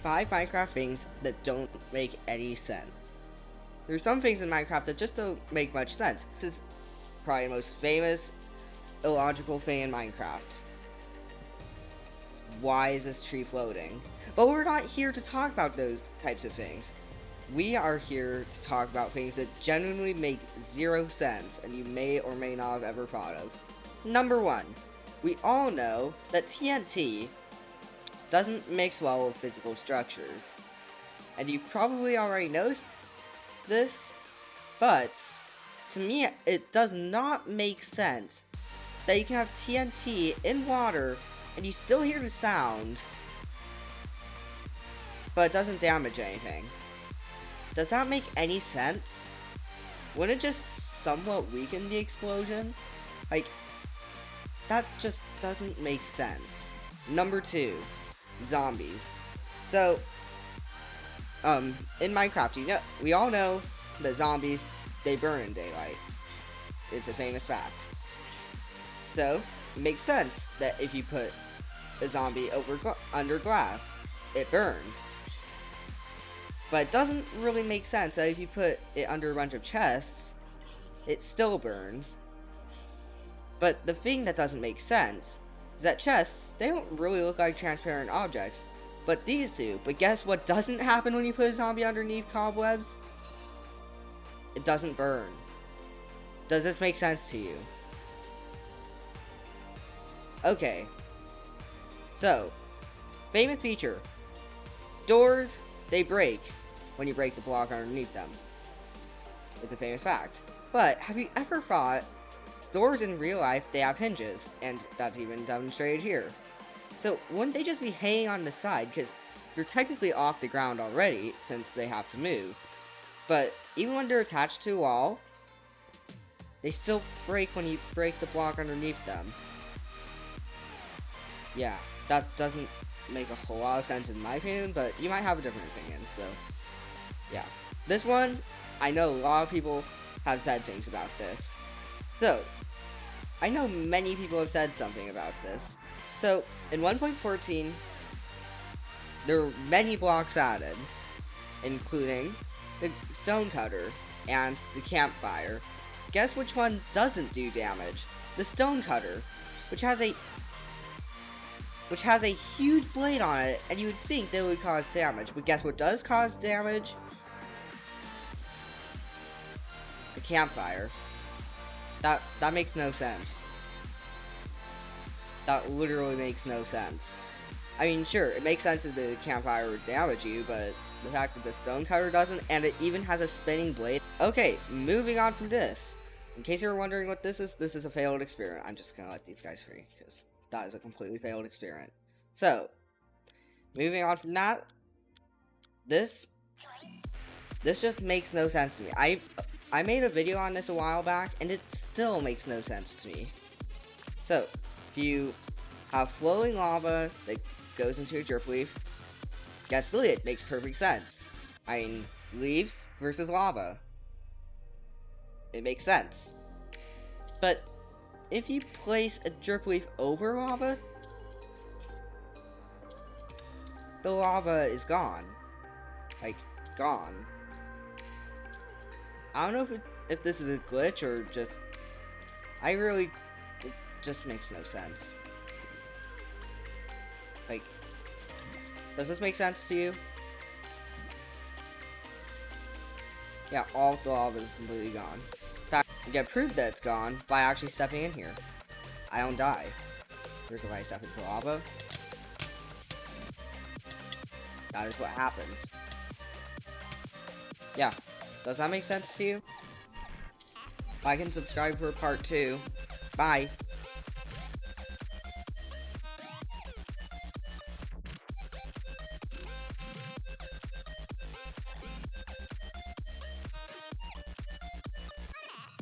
5 Minecraft things that don't make any sense. There's some things in Minecraft that just don't make much sense. This is probably the most famous illogical thing in Minecraft. Why is this tree floating? But we're not here to talk about those types of things. We are here to talk about things that genuinely make 0 sense and you may or may not have ever thought of. Number 1. We all know that TNT doesn't mix well with physical structures. And you probably already noticed this, but to me it does not make sense that you can have TNT in water and you still hear the sound, but it doesn't damage anything. Does that make any sense? Wouldn't it just somewhat weaken the explosion? Like, that just doesn't make sense. Number 2. Zombies. So, in Minecraft, we all know that zombies, they burn in daylight. It's a famous fact. So, it makes sense that if you put a zombie under glass, it burns. But it doesn't really make sense that if you put it under a bunch of chests, it still burns. But the thing that doesn't make sense is that chests, they don't really look like transparent objects, but these do. But guess what doesn't happen when you put a zombie underneath cobwebs? It doesn't burn. Does this make sense to you? Okay. So, famous feature. Doors, they break when you break the block underneath them. It's a famous fact. But have you ever thought doors in real life, they have hinges, and that's even demonstrated here. So wouldn't they just be hanging on the side, because you're technically off the ground already, since they have to move. But even when they're attached to a wall, they still break when you break the block underneath them. Yeah, that doesn't make a whole lot of sense in my opinion, but you might have a different opinion, so yeah. This one, I know a lot of people have said things about this. So, I know many people have said something about this. So, in 1.14, there were many blocks added, including the stone cutter and the campfire. Guess which one doesn't do damage? The stone cutter, which has a huge blade on it, and you would think that it would cause damage. But guess what does cause damage? The campfire. That makes no sense. That literally makes no sense. I mean, sure, it makes sense that the campfire would damage you, but the fact that the stone cutter doesn't, and it even has a spinning blade. Okay, moving on from this. In case you were wondering what this is a failed experiment. I'm just gonna let these guys free, because that is a completely failed experiment. So, moving on from that, this just makes no sense to me. I made a video on this a while back, and it still makes no sense to me. So, if you have flowing lava that goes into a drip leaf, guess what? It makes perfect sense. I mean, leaves versus lava. It makes sense. But if you place a drip leaf over lava, the lava is gone. Like, gone. I don't know if this is a glitch or just... it just makes no sense. Like, does this make sense to you? Yeah, all the lava is completely gone. In fact, you can prove that it's gone by actually stepping in here. I don't die. Here's if I step into lava. That is what happens. Yeah. Does that make sense to you? Like and subscribe for part 2. Bye.